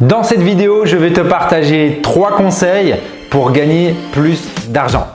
Dans cette vidéo, je vais te partager 3 conseils pour gagner plus d'argent.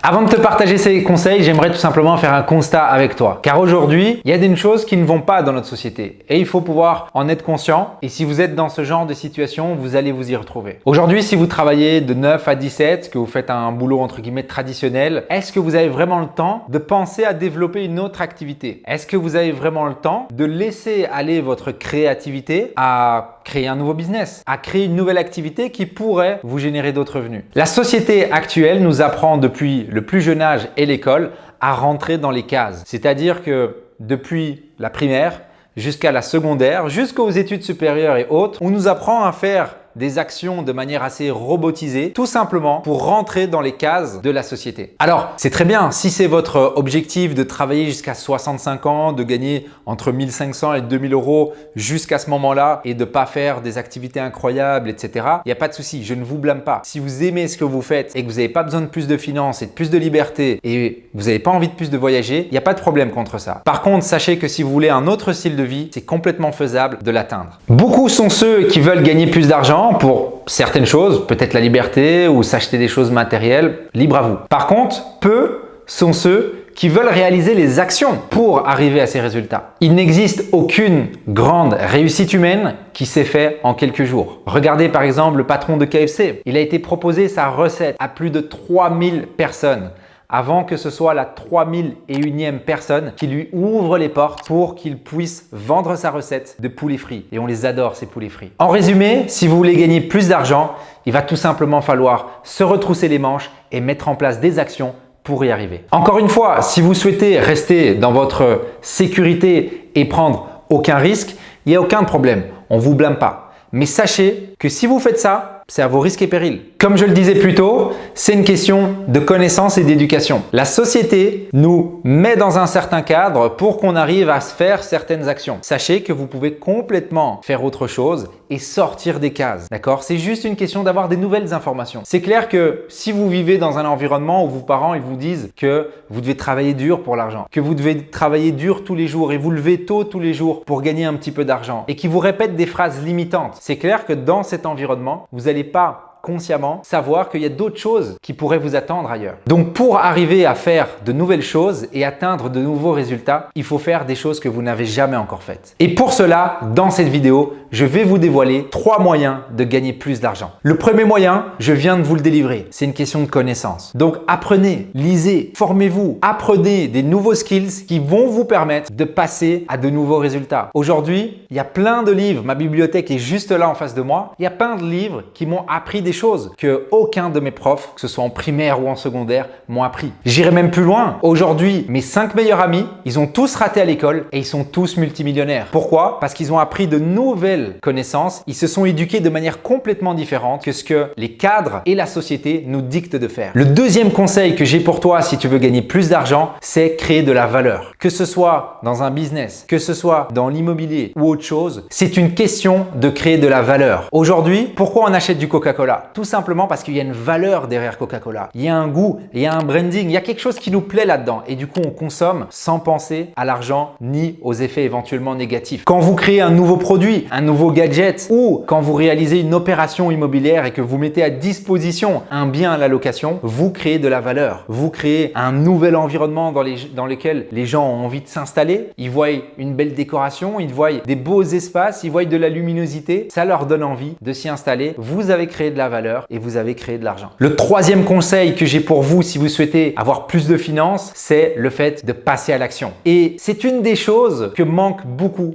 Avant de te partager ces conseils, j'aimerais tout simplement faire un constat avec toi. Car aujourd'hui, il y a des choses qui ne vont pas dans notre société et il faut pouvoir en être conscient. Et si vous êtes dans ce genre de situation, vous allez vous y retrouver. Aujourd'hui, si vous travaillez de 9 à 17, que vous faites un boulot entre guillemets traditionnel, est-ce que vous avez vraiment le temps de penser à développer une autre activité? Est-ce que vous avez vraiment le temps de laisser aller votre créativité à créer un nouveau business, à créer une nouvelle activité qui pourrait vous générer d'autres revenus? La société actuelle nous apprend depuis le plus jeune âge et l'école à rentrer dans les cases. C'est-à-dire que depuis la primaire jusqu'à la secondaire, jusqu'aux études supérieures et autres, on nous apprend à faire des actions de manière assez robotisée, tout simplement pour rentrer dans les cases de la société. Alors, c'est très bien. Si c'est votre objectif de travailler jusqu'à 65 ans, de gagner entre 1500 et 2000 euros jusqu'à ce moment-là et de ne pas faire des activités incroyables, etc., il n'y a pas de souci. Je ne vous blâme pas. Si vous aimez ce que vous faites et que vous n'avez pas besoin de plus de finances et de plus de liberté et vous n'avez pas envie de plus de voyager, il n'y a pas de problème contre ça. Par contre, sachez que si vous voulez un autre style de vie, c'est complètement faisable de l'atteindre. Beaucoup sont ceux qui veulent gagner plus d'argent pour certaines choses, peut-être la liberté ou s'acheter des choses matérielles, libre à vous. Par contre, peu sont ceux qui veulent réaliser les actions pour arriver à ces résultats. Il n'existe aucune grande réussite humaine qui s'est faite en quelques jours. Regardez par exemple le patron de KFC. Il a été proposé sa recette à plus de 3000 personnes avant que ce soit la 3001e personne qui lui ouvre les portes pour qu'il puisse vendre sa recette de poulet frit. Et on les adore, ces poulets frits. En résumé, si vous voulez gagner plus d'argent, il va tout simplement falloir se retrousser les manches et mettre en place des actions pour y arriver. Encore une fois, si vous souhaitez rester dans votre sécurité et prendre aucun risque, il n'y a aucun problème. On ne vous blâme pas. Mais sachez que si vous faites ça, c'est à vos risques et périls. Comme je le disais plus tôt, c'est une question de connaissance et d'éducation. La société nous met dans un certain cadre pour qu'on arrive à se faire certaines actions. Sachez que vous pouvez complètement faire autre chose et sortir des cases. D'accord? C'est juste une question d'avoir des nouvelles informations. C'est clair que si vous vivez dans un environnement où vos parents ils vous disent que vous devez travailler dur pour l'argent, que vous devez travailler dur tous les jours et vous levez tôt tous les jours pour gagner un petit peu d'argent et qui vous répètent des phrases limitantes, c'est clair que dans cet environnement, vous n'allez pas consciemment savoir qu'il y a d'autres choses qui pourraient vous attendre ailleurs. Donc pour arriver à faire de nouvelles choses et atteindre de nouveaux résultats, il faut faire des choses que vous n'avez jamais encore faites. Et pour cela, dans cette vidéo, je vais vous dévoiler 3 moyens de gagner plus d'argent. Le premier moyen, je viens de vous le délivrer. C'est une question de connaissance. Donc apprenez, lisez, formez-vous, apprenez des nouveaux skills qui vont vous permettre de passer à de nouveaux résultats. Aujourd'hui, il y a plein de livres. Ma bibliothèque est juste là en face de moi. Il y a plein de livres qui m'ont appris des choses que aucun de mes profs, que ce soit en primaire ou en secondaire, m'ont appris. J'irai même plus loin. Aujourd'hui, mes 5 meilleurs amis, ils ont tous raté à l'école et ils sont tous multimillionnaires. Pourquoi? Parce qu'ils ont appris de nouvelles connaissances. Ils se sont éduqués de manière complètement différente que ce que les cadres et la société nous dictent de faire. Le deuxième conseil que j'ai pour toi si tu veux gagner plus d'argent, c'est créer de la valeur. Que ce soit dans un business, que ce soit dans l'immobilier ou autre chose, c'est une question de créer de la valeur. Aujourd'hui, pourquoi on achète du Coca-Cola? Tout simplement parce qu'il y a une valeur derrière Coca-Cola. Il y a un goût, il y a un branding, il y a quelque chose qui nous plaît là-dedans. Et du coup, on consomme sans penser à l'argent ni aux effets éventuellement négatifs. Quand vous créez un nouveau produit, un nouveau gadget ou quand vous réalisez une opération immobilière et que vous mettez à disposition un bien à la location, vous créez de la valeur. Vous créez un nouvel environnement dans lequel les gens ont envie de s'installer. Ils voient une belle décoration, ils voient des beaux espaces, ils voient de la luminosité. Ça leur donne envie de s'y installer. Vous avez créé de la valeur et vous avez créé de l'argent. Le troisième conseil que j'ai pour vous si vous souhaitez avoir plus de finances, c'est le fait de passer à l'action. Et c'est une des choses que manquent beaucoup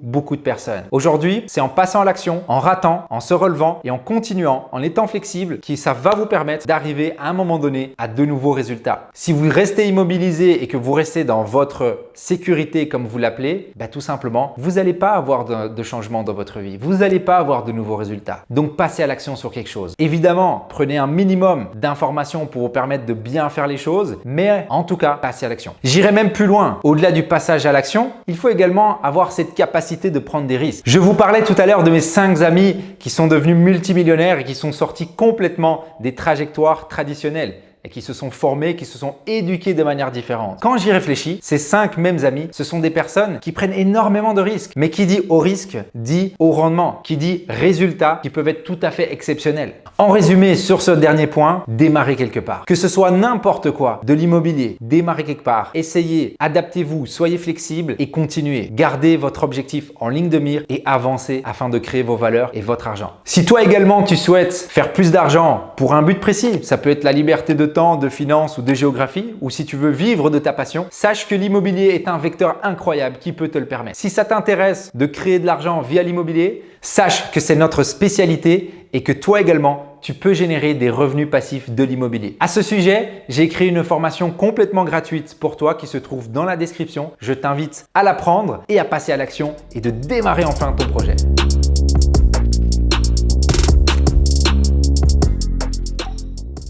de personnes. Aujourd'hui, c'est en passant à l'action, en ratant, en se relevant et en continuant, en étant flexible, que ça va vous permettre d'arriver à un moment donné à de nouveaux résultats. Si vous restez immobilisé et que vous restez dans votre sécurité comme vous l'appelez, tout simplement, vous n'allez pas avoir de changement dans votre vie. Vous n'allez pas avoir de nouveaux résultats. Donc, passez à l'action sur quelque chose. Évidemment, prenez un minimum d'informations pour vous permettre de bien faire les choses, mais en tout cas, passez à l'action. J'irai même plus loin. Au-delà du passage à l'action, il faut également avoir cette capacité de prendre des risques. Je vous parlais tout à l'heure de mes 5 amis qui sont devenus multimillionnaires et qui sont sortis complètement des trajectoires traditionnelles. et qui se sont formés, qui se sont éduqués de manière différente. Quand j'y réfléchis, ces 5 mêmes amis, ce sont des personnes qui prennent énormément de risques. Mais qui dit au risque, dit au rendement, qui dit résultats qui peuvent être tout à fait exceptionnels. En résumé, sur ce dernier point, démarrez quelque part. Que ce soit n'importe quoi, de l'immobilier, démarrez quelque part. Essayez, adaptez-vous, soyez flexible et continuez. Gardez votre objectif en ligne de mire et avancez afin de créer vos valeurs et votre argent. Si toi également tu souhaites faire plus d'argent pour un but précis, ça peut être la liberté de temps, de finances ou de géographie, ou si tu veux vivre de ta passion, sache que l'immobilier est un vecteur incroyable qui peut te le permettre. Si ça t'intéresse de créer de l'argent via l'immobilier, sache que c'est notre spécialité et que toi également, tu peux générer des revenus passifs de l'immobilier. À ce sujet, j'ai créé une formation complètement gratuite pour toi qui se trouve dans la description. Je t'invite à la prendre et à passer à l'action et de démarrer enfin ton projet.